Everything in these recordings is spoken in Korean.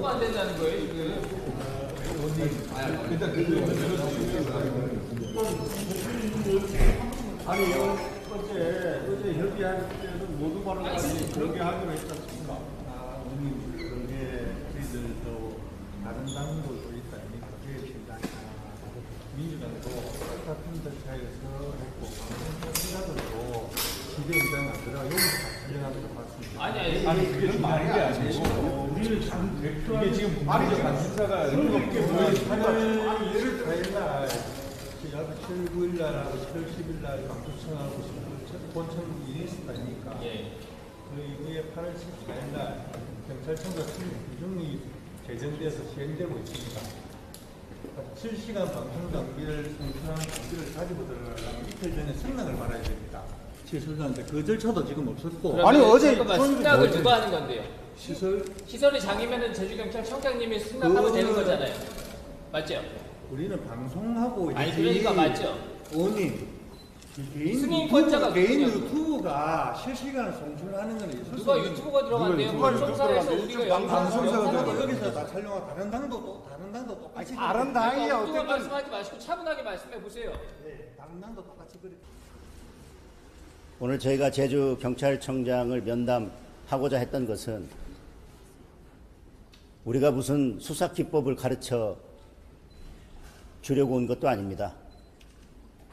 뭐가 안 된다는 거예요, 지금? 아니 어제 협의할 때도 모두 발언까지 그렇게 하기로 했지 않습니까? 그게 저희들도 다른 당도 있다 아닙니까? 개혁신당이나 민주당도 똑같은 절차에서 했고 신당들도 기대 의장 안 들어가 여기서 진행하도록 봤습니다. 아니 그게 말이 아니고 우리는 참 대표하는 이게 지금 말이죠. 신사가 이렇게 아니 예를 들어 옛날 7, 9일 날하고 7월 10일 날 강주청하고 본청 일이 있었다 아닙니까? 예. 그 이후에 8월 14일 날 경찰청과 규정이 개정돼서 시행되고 있습니다. 7시간 방송 장비를 성실한 장비를 가지고 들어가려면 이틀 전에 승낙을 받아야 됩니다. 시설자한테 그 절차도 지금 없었고. 아니 어제 승낙을 누가 하는 건데요? 시설이 장이면은 제주경찰청장님이 승낙하면 되는 거잖아요. 맞죠? 우리는 방송하고 아니 그러니까 맞죠? 의원님 승인권자가 개인 누구냐고. 유튜브가 실시간을 송출하는 거는 있을 수 누가 없는 유튜브가 들어간대요? 방송사에서 우리가 방송사가 여기서 다 촬영하고 다른 당도 똑같이 다른 당이 엉뚱한 어쨌든 말씀하지 마시고 차분하게 말씀해 보세요. 네, 다른 당도 똑같이 그래. 오늘 저희가 제주 경찰청장을 면담하고자 했던 것은 우리가 무슨 수사 기법을 가르쳐 주려고 온 것도 아닙니다.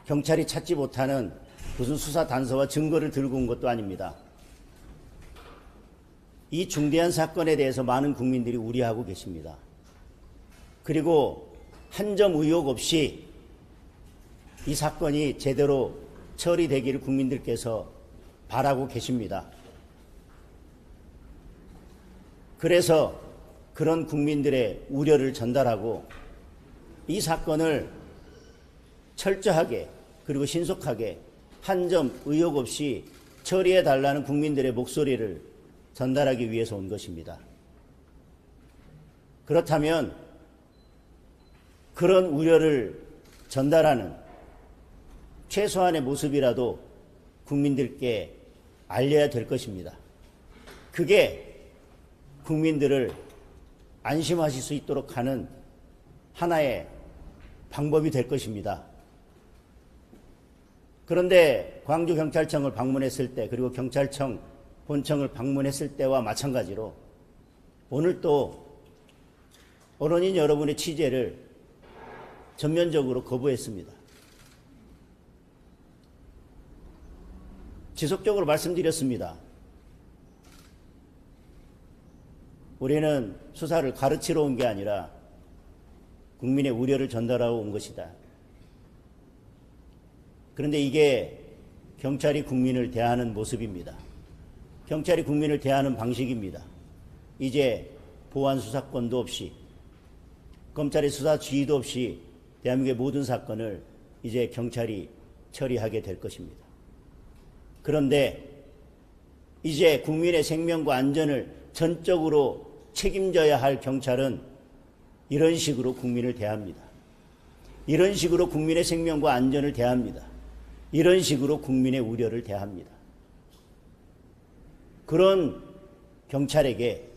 경찰이 찾지 못하는 무슨 수사 단서와 증거를 들고 온 것도 아닙니다. 이 중대한 사건에 대해서 많은 국민들이 우려하고 계십니다. 그리고 한 점 의혹 없이 이 사건이 제대로 처리되기를 국민들께서 바라고 계십니다. 그래서 그런 국민들의 우려를 전달하고 이 사건을 철저하게 그리고 신속하게 한 점 의혹 없이 처리해달라는 국민들의 목소리를 전달하기 위해서 온 것입니다. 그렇다면 그런 우려를 전달하는 최소한의 모습이라도 국민들께 알려야 될 것입니다. 그게 국민들을 안심하실 수 있도록 하는 하나의 방법이 될 것입니다. 그런데 광주경찰청을 방문했을 때 그리고 경찰청 본청을 방문했을 때와 마찬가지로 오늘 또 언론인 여러분의 취재를 전면적으로 거부했습니다. 지속적으로 말씀드렸습니다. 우리는 수사를 가르치러 온 게 아니라 국민의 우려를 전달하러 온 것이다. 그런데 이게 경찰이 국민을 대하는 모습입니다. 경찰이 국민을 대하는 방식입니다. 이제 보안 수사권도 없이 검찰의 수사 지휘도 없이 대한민국의 모든 사건을 이제 경찰이 처리하게 될 것입니다. 그런데 이제 국민의 생명과 안전을 전적으로 책임져야 할 경찰은 이런 식으로 국민을 대합니다. 이런 식으로 국민의 생명과 안전을 대합니다. 이런 식으로 국민의 우려를 대합니다. 그런 경찰에게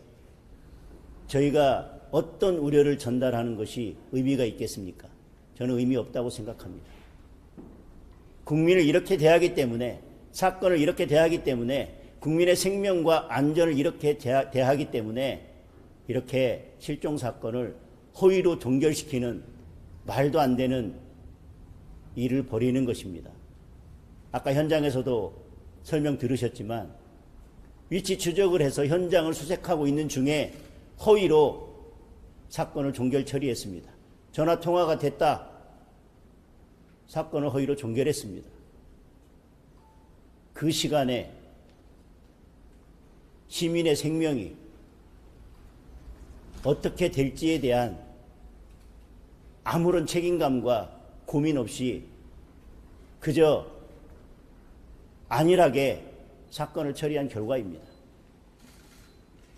저희가 어떤 우려를 전달하는 것이 의미가 있겠습니까? 저는 의미 없다고 생각합니다. 국민을 이렇게 대하기 때문에, 사건을 이렇게 대하기 때문에, 국민의 생명과 안전을 이렇게 대하기 때문에 이렇게 실종 사건을 허위로 종결시키는 말도 안 되는 일을 벌이는 것입니다. 아까 현장에서도 설명 들으셨지만 위치 추적을 해서 현장을 수색하고 있는 중에 허위로 사건을 종결 처리했습니다. 전화 통화가 됐다. 사건을 허위로 종결했습니다. 그 시간에 시민의 생명이 어떻게 될지에 대한 아무런 책임감과 고민 없이 그저 안일하게 사건을 처리한 결과입니다.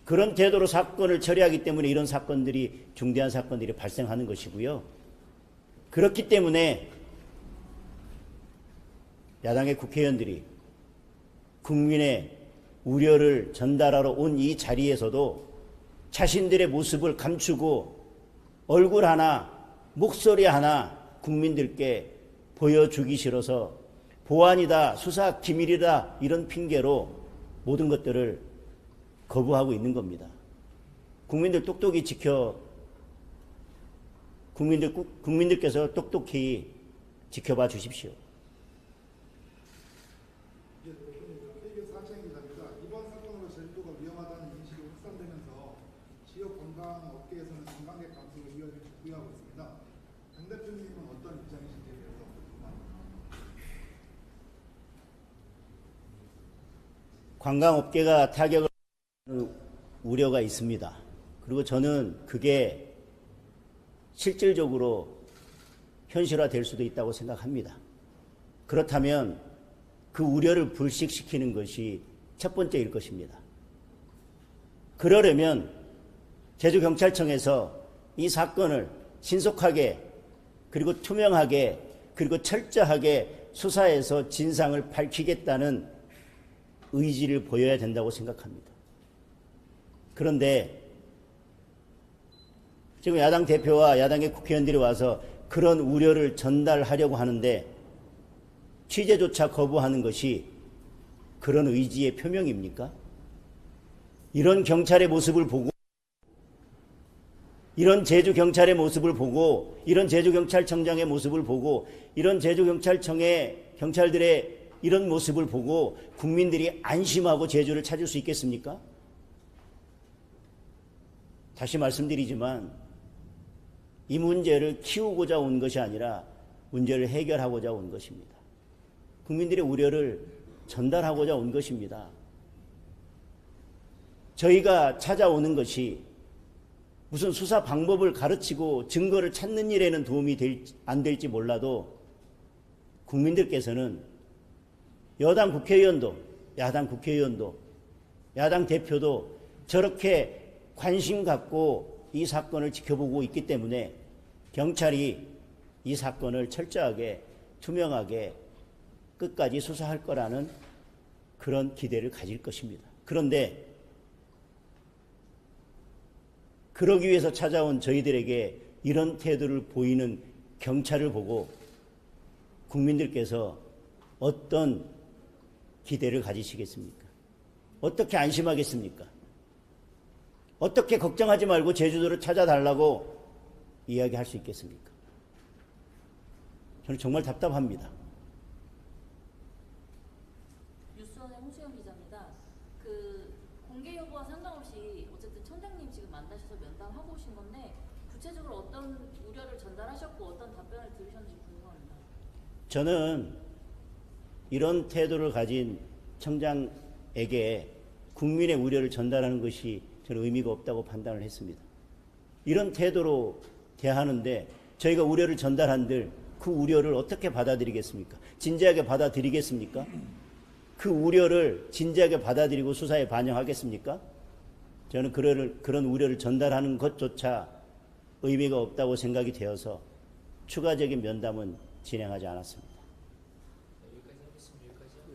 그런 태도로 사건을 처리하기 때문에 이런 사건들이, 중대한 사건들이 발생하는 것이고요. 그렇기 때문에 야당의 국회의원들이 국민의 우려를 전달하러 온 이 자리에서도 자신들의 모습을 감추고 얼굴 하나, 목소리 하나 국민들께 보여주기 싫어서 보안이다, 수사 기밀이다 이런 핑계로 모든 것들을 거부하고 있는 겁니다. 국민들 똑똑히 국민들께서 똑똑히 지켜봐 주십시오. KBS 하창희 기자입니다. 이번 사건으로 제주도가 위험하다는 인식이 확산되면서 지역 관광업계에서는 관광객 감소를 우려하고 있습니다. 당 대표님은 어떤 입장이신지에 대해서 궁금합니다. 관광업계가 타격을 받는 우려가 있습니다. 그리고 저는 그게 실질적으로 현실화될 수도 있다고 생각합니다. 그렇다면 그 우려를 불식시키는 것이 첫 번째일 것입니다. 그러려면 제주경찰청에서 이 사건을 신속하게 그리고 투명하게 그리고 철저하게 수사해서 진상을 밝히겠다는 의지를 보여야 된다고 생각합니다. 그런데 지금 야당 대표와 야당의 국회의원들이 와서 그런 우려를 전달하려고 하는데 취재조차 거부하는 것이 그런 의지의 표명입니까? 이런 경찰의 모습을 보고, 이런 제주경찰의 모습을 보고, 이런 제주경찰청장의 모습을 보고, 이런 제주경찰청의 경찰들의 이런 모습을 보고 국민들이 안심하고 제주를 찾을 수 있겠습니까? 다시 말씀드리지만 이 문제를 키우고자 온 것이 아니라 문제를 해결하고자 온 것입니다. 국민들의 우려를 전달하고자 온 것입니다. 저희가 찾아오는 것이 무슨 수사 방법을 가르치고 증거를 찾는 일에는 도움이 안 될지 몰라도 국민들께서는 여당 국회의원도 야당 국회의원도 야당 대표도 저렇게 관심 갖고 이 사건을 지켜보고 있기 때문에 경찰이 이 사건을 철저하게 투명하게 끝까지 수사할 거라는 그런 기대를 가질 것입니다. 그런데 그러기 위해서 찾아온 저희들에게 이런 태도를 보이는 경찰을 보고 국민들께서 어떤 기대를 가지시겠습니까? 어떻게 안심하겠습니까? 어떻게 걱정하지 말고 제주도를 찾아달라고 이야기할 수 있겠습니까? 저는 정말 답답합니다. 뉴스원의 홍수영 기자입니다. 그 공개 여부와 상관없이 어쨌든 청장님 지금 만나셔서 면담하고 오신 건데 구체적으로 어떤 우려를 전달하셨고 어떤 답변을 들으셨는지 궁금합니다. 저는 이런 태도를 가진 청장에게 국민의 우려를 전달하는 것이 저는 의미가 없다고 판단을 했습니다. 이런 태도로 대하는데 저희가 우려를 전달한들 그 우려를 어떻게 받아들이겠습니까? 진지하게 받아들이겠습니까? 그 우려를 진지하게 받아들이고 수사에 반영하겠습니까? 저는 그런 우려를 전달하는 것조차 의미가 없다고 생각이 되어서 추가적인 면담은 진행하지 않았습니다. 여기까지 하겠습니다. 여기까지 하고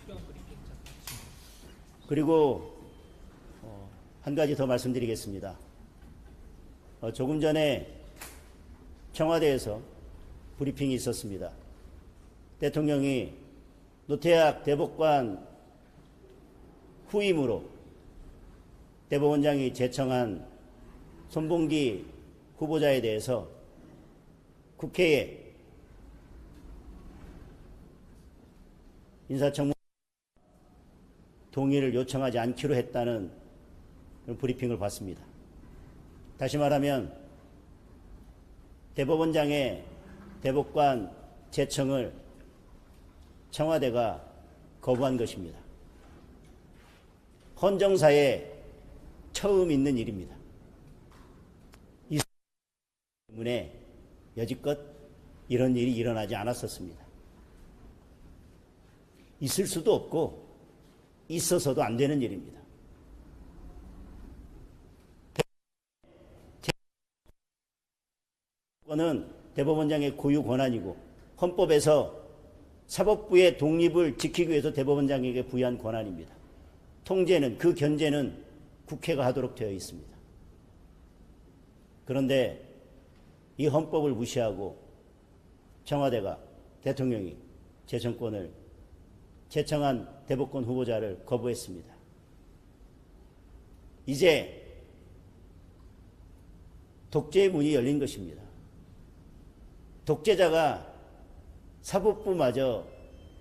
필요한 브리핑 잠깐. 그리고 한 가지 더 말씀드리겠습니다. 조금 전에 청와대에서 브리핑이 있었습니다. 대통령이 노태악 대법관 후임으로 대법원장이 제청한 손봉기 후보자에 대해서 국회에 인사청문 동의를 요청하지 않기로 했다는 브리핑을 받습니다. 다시 말하면 대법원장의 대법관 제청을 청와대가 거부한 것입니다. 헌정사에 처음 있는 일입니다. 이 때문에 여지껏 이런 일이 일어나지 않았었습니다. 있을 수도 없고 있어서도 안 되는 일입니다. 는 대법원장의 고유 권한이고 헌법에서 사법부의 독립을 지키기 위해서 대법원장에게 부여한 권한입니다. 통제는 그 견제는 국회가 하도록 되어 있습니다. 그런데 이 헌법을 무시하고 청와대가, 대통령이 제 정권을 제청한 대법관 후보자를 거부했습니다. 이제 독재의 문이 열린 것입니다. 독재자가 사법부마저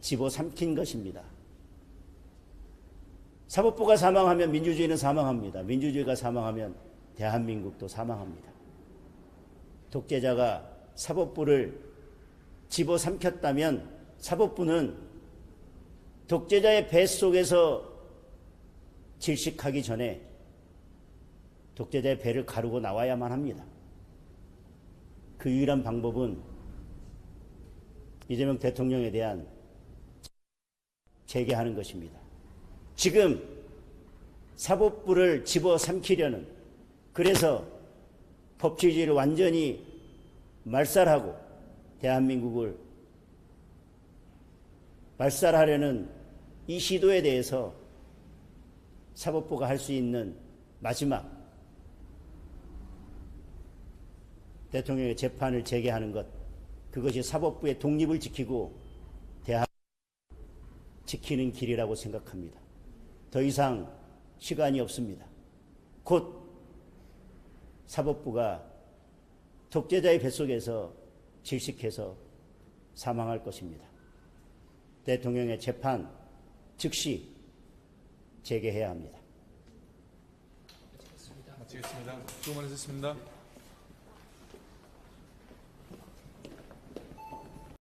집어삼킨 것입니다. 사법부가 사망하면 민주주의는 사망합니다. 민주주의가 사망하면 대한민국도 사망합니다. 독재자가 사법부를 집어삼켰다면 사법부는 독재자의 뱃속에서 질식하기 전에 독재자의 배를 가르고 나와야만 합니다. 그 유일한 방법은 이재명 대통령에 대한 재개하는 것입니다. 지금 사법부를 집어삼키려는, 그래서 법치주의를 완전히 말살하고 대한민국을 말살하려는 이 시도에 대해서 사법부가 할 수 있는 마지막 대통령의 재판을 재개하는 것, 그것이 사법부의 독립을 지키고 대한민국을 지키는 길이라고 생각합니다. 더 이상 시간이 없습니다. 곧 사법부가 독재자의 뱃속에서 질식해서 사망할 것입니다. 대통령의 재판 즉시 재개해야 합니다. 마치겠습니다. 수고 많으셨습니다.